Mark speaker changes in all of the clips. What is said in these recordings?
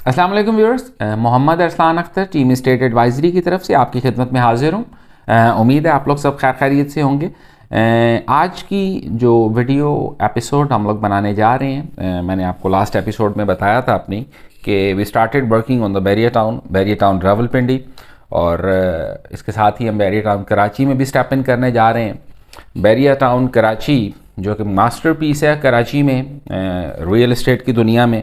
Speaker 1: अस्सलाम वालेकुम viewers, Mohammad Arsalan Akhtar team state advisory की तरफ से आपकी खिदमत में हाजिर हूँ। उम्मीद है आप लोग सब खैर खैरियत से होंगे। आज की जो वीडियो एपिसोड हम लोग बनाने जा रहे हैं, मैंने आपको लास्ट एपिसोड में बताया था अपनी कि we started working on the Bahria town Rawalpindi, और इसके साथ ही हम बैरिया टाउन कराची में भी स्टेप इन करने जा रहे हैं। बैरिया टाउन कराची जो कि मास्टरपीस है कराची में, रियल इस्टेट की दुनिया में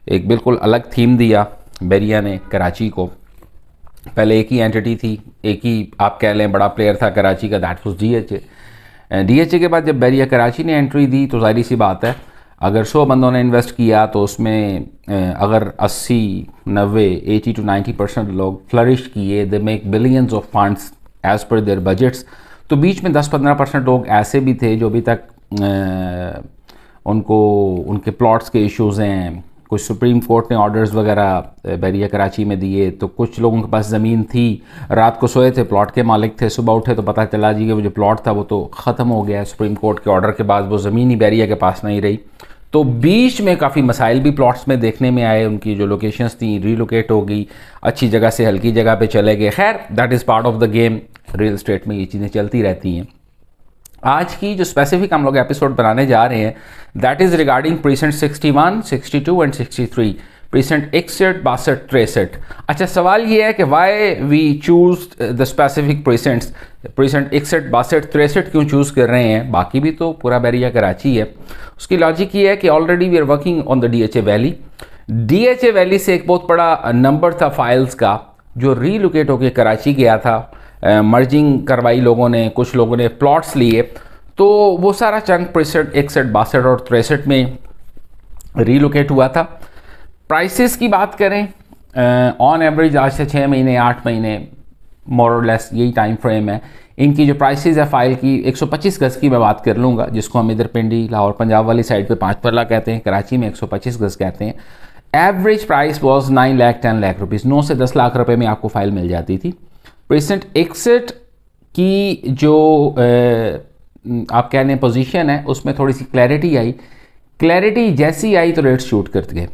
Speaker 1: एक बिल्कुल अलग थीम दिया बैरिया ने कराची को। पहले एक ही एंटिटी थी, एक ही आप कह लें बड़ा प्लेयर था कराची का, दैट वाज डीएचए। डीएचए के बाद जब बैरिया कराची ने एंट्री दी तो जाहिर सी बात है, अगर 100 बंदों ने इन्वेस्ट किया तो उसमें अगर 80, 90, 80 to 90% लोग फ्लरिश किए, they make billions of funds as per their budgets, तो बीच में 10-15% लोग ऐसे भी थे जो अभी तक उनको उनके प्लॉट्स के इश्यूज़ हैं। कुछ सुप्रीम कोर्ट ने ऑर्डर्स वगैरह बैरिया कराची में दिए, तो कुछ लोगों के पास ज़मीन थी, रात को सोए थे, प्लॉट के मालिक थे, सुबह उठे तो पता चला जी कि वो जो प्लॉट था वो तो ख़त्म हो गया है। सुप्रीम कोर्ट के ऑर्डर के बाद वो ज़मीन ही बैरिया के पास नहीं रही। तो बीच में काफ़ी मसाइल भी प्लॉट्स में देखने में आए, उनकी जो लोकेशंस थी रीलोकेट हो गई, अच्छी जगह से हल्की जगह पे चले गए। खैर that is part of the game, real estate में ये चीज़ें चलती रहती हैं। आज की जो स्पेसिफिक हम लोग एपिसोड बनाने जा रहे हैं, that is regarding precinct 61, 62 and 63, precinct 61, 62, 63। अच्छा, सवाल ये है कि why we choose the specific precincts, precinct 61, 62, 63 क्यों चूज़ कर रहे हैं? बाकी भी तो पूरा बैरिया कराची है। उसकी लॉजिक ये है कि already we are working on the DHA valley. DHA valley से एक बहुत बड़ा नंबर था फाइल्स का जो रीलोकेट होकर कराची गया था। मर्जिंग करवाई लोगों ने, कुछ लोगों ने प्लॉट्स लिए, तो वो सारा चंक 61, 61, 62 और 63 में रीलोकेट हुआ था। प्राइसेस की बात करें, ऑन एवरेज आज से 6 महीने 8 महीने मोर और लेस यही टाइम फ्रेम है। इनकी जो प्राइसेस है फाइल की, 125 गज़ की मैं बात कर लूँगा, जिसको हम इधर पिंडी लाहौर पंजाब वाली साइड पे 5 परला कहते हैं, कराची में 125 गज़ कहते हैं। Average price was 9 lakh 10 lakh rupees, 9 से 10 लाख रुपए में आपको फाइल मिल जाती थी। प्रीसेंट 61 की जो आप कह लें पोजीशन है, उसमें थोड़ी सी क्लैरिटी आई। क्लैरिटी जैसी आई तो रेट शूट करते गए।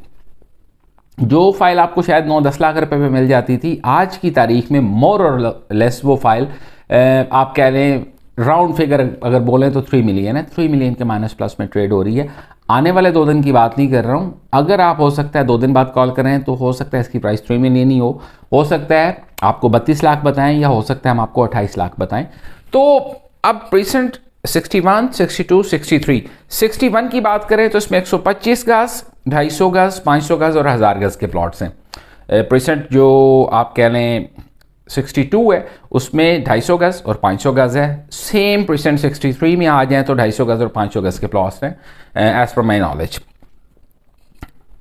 Speaker 1: जो फाइल आपको शायद 9-10 लाख रुपए पे मिल जाती थी, आज की तारीख में मोर और लेस वो फाइल आप कह लें राउंड फिगर अगर बोलें तो 3 मिलियन है, 3 मिलियन के माइनस प्लस में ट्रेड हो रही है। आने वाले 2 दिन की बात नहीं कर रहा हूँ, अगर आप हो सकता है 2 दिन बाद कॉल करें तो हो सकता है इसकी प्राइस 3 मिलियन ही हो सकता है आपको 32 लाख बताएं, या हो सकता है हम आपको 28 लाख बताएं। तो अब प्रीसेंट 61, 62, 63, 61 की बात करें तो इसमें 125 गज़, 250 गज़, 500 गज़ और 1000 गज़ के प्लॉट्स हैं। प्रीसेंट जो आप कह लें 62 है, उसमें 250 गज़ और 500 गज़ है। सेम प्रीसेंट 63 में आ जाए तो 250 गज़ और 500 गज़ के प्लॉट्स हैं एज पर माई नॉलेज।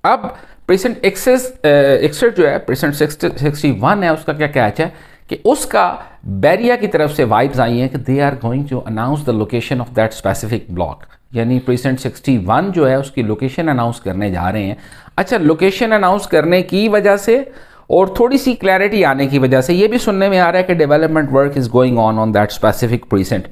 Speaker 1: अब प्रीसेंट 61 जो है, प्रीसेंट 61 है, उसका क्या कैच है कि उसका बैरिया की तरफ से वाइब्स आई हैं कि they are going to announce the location of that specific block, यानी प्रीसेंट 61 जो है उसकी लोकेशन अनाउंस करने जा रहे हैं। अच्छा, लोकेशन अनाउंस करने की वजह से और थोड़ी सी क्लैरिटी आने की वजह से ये भी सुनने में आ रहा है कि development work is going on that specific precinct.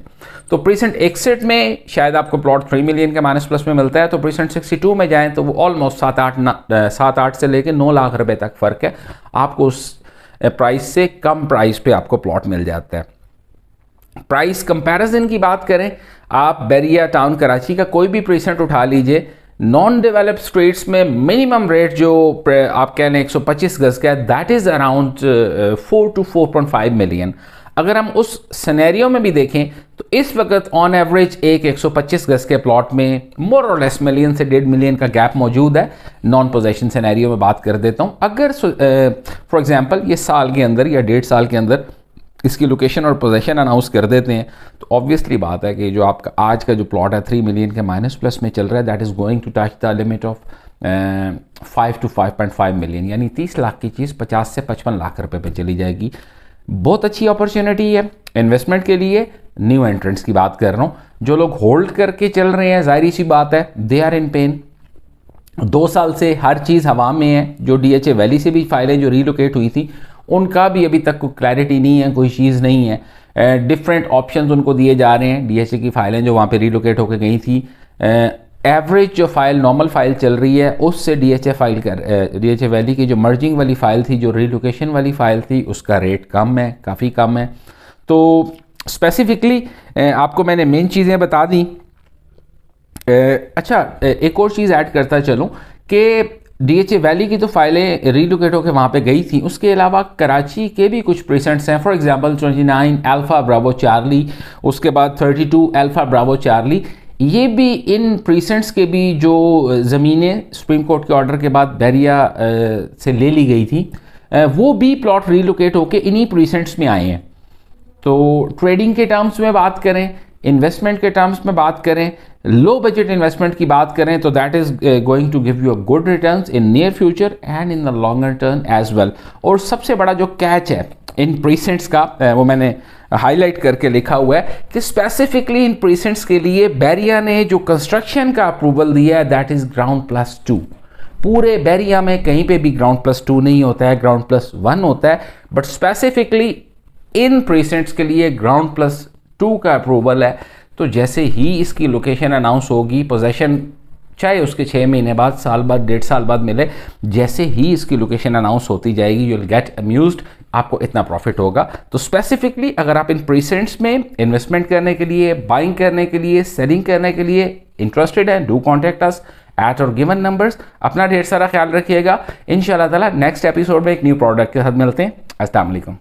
Speaker 1: तो प्रीसेंट 61 में शायद आपको प्लॉट 3 मिलियन के माइनस प्लस में मिलता है, तो प्रीसेंट 62 में जाएं तो वो ऑलमोस्ट 7-8 से लेकर 9 लाख रुपए तक फ़र्क है। आपको उस प्राइस से कम प्राइस पे आपको प्लॉट मिल जाता है। प्राइस कंपैरिजन की बात करें, आप बैरिया टाउन कराची का कोई भी प्रीसेंट उठा लीजिए, नॉन डेवलप्ड स्ट्रीट्स में मिनिमम रेट जो आप कह लें 125 गज़ का है, that is around 4 to 4.5 million. अगर हम उस सिनेरियो में भी देखें तो इस वक्त ऑन एवरेज एक 125 गज़ के प्लॉट में मोर और लेस मिलियन से 1.5 मिलियन का गैप मौजूद है। नॉन पोजेशन सिनेरियो में बात कर देता हूँ, अगर फॉर एग्जांपल ये साल के अंदर या 1.5 साल के अंदर इसकी लोकेशन और पोजेशन अनाउंस कर देते हैं, तो ऑब्वियसली बात है कि जो आपका आज का जो प्लॉट है 3 मिलियन के माइनस प्लस में चल रहा है, that is going to touch the limit of 5 to 5.5 million, यानी 30 लाख की चीज़ 50 से 55 लाख रुपए पे चली जाएगी। बहुत अच्छी अपॉर्चुनिटी है इन्वेस्टमेंट के लिए। न्यू एंट्रेंट्स की बात कर रहा हूँ, जो लोग होल्ड करके चल रहे हैं, जाहिर सी बात है दे आर इन पेन। 2 साल से हर चीज़ हवा में है। जो डीएचए वैली से भी फाइलें जो रीलोकेट हुई थी, उनका भी अभी तक कोई क्लैरिटी नहीं है, कोई चीज़ नहीं है। डिफरेंट ऑप्शंस उनको दिए जा रहे हैं। डीएचए की फाइलें जो वहाँ पे रिलोकेट होकर गई थी, एवरेज जो फाइल नॉर्मल फाइल चल रही है उससे डीएचए वैली की जो मर्जिंग वाली फ़ाइल थी, जो रिलोकेशन वाली फ़ाइल थी, उसका रेट कम है, काफ़ी कम है। तो स्पेसिफिकली आपको मैंने मेन चीज़ें बता दी। अच्छा, एक और चीज़ ऐड करता चलूँ कि डीएचए वैली की तो फाइलें रीलोकेट होकर वहाँ पे गई थी, उसके अलावा कराची के भी कुछ प्रीसेंट्स हैं। For example 29 alpha Bravo Charlie, उसके बाद 32 अल्फ़ा ब्रावो चार्ली, ये भी इन प्रीसेंट्स के भी जो ज़मीनें सुप्रीम कोर्ट के ऑर्डर के बाद बैरिया से ले ली गई थी, वो भी प्लॉट रीलोकेट होकर इन्हीं प्रीसेंट्स में आए हैं। तो ट्रेडिंग के टर्म्स में बात करें, इन्वेस्टमेंट के टर्म्स में बात करें, लो बजट इन्वेस्टमेंट की बात करें, तो that is going to give you a good returns in near future and in the longer term as well. और सबसे बड़ा जो कैच है इन प्रीसेंट्स का, वो मैंने हाईलाइट करके लिखा हुआ है कि स्पेसिफिकली इन प्रीसेंट्स के लिए बैरिया ने जो कंस्ट्रक्शन का अप्रूवल दिया है दैट इज ग्राउंड+2। पूरे बैरिया में कहीं पे भी ग्राउंड+2 नहीं होता है, ग्राउंड+1 होता है, बट स्पेसिफिकली इन प्रीसेंट्स के लिए ग्राउंड+2 का अप्रूवल है। तो जैसे ही इसकी लोकेशन अनाउंस होगी, पोजेशन चाहे उसके 6 महीने बाद, साल बाद, 1.5 साल बाद मिले, जैसे ही इसकी लोकेशन अनाउंस होती जाएगी यू विल गेट अम्यूज्ड, आपको इतना प्रॉफिट होगा। तो स्पेसिफिकली अगर आप इन प्रीसेंट्स में इन्वेस्टमेंट करने के लिए, बाइंग करने के लिए, सेलिंग करने के लिए इंटरेस्टेड हैं, डू कॉन्टैक्ट अस एट और गिवन नंबर्स। अपना ढेर सारा ख्याल रखिएगा। इंशाल्लाह ताला नेक्स्ट एपिसोड में एक न्यू प्रोडक्ट के साथ मिलते हैं। अस्सलाम वालेकुम।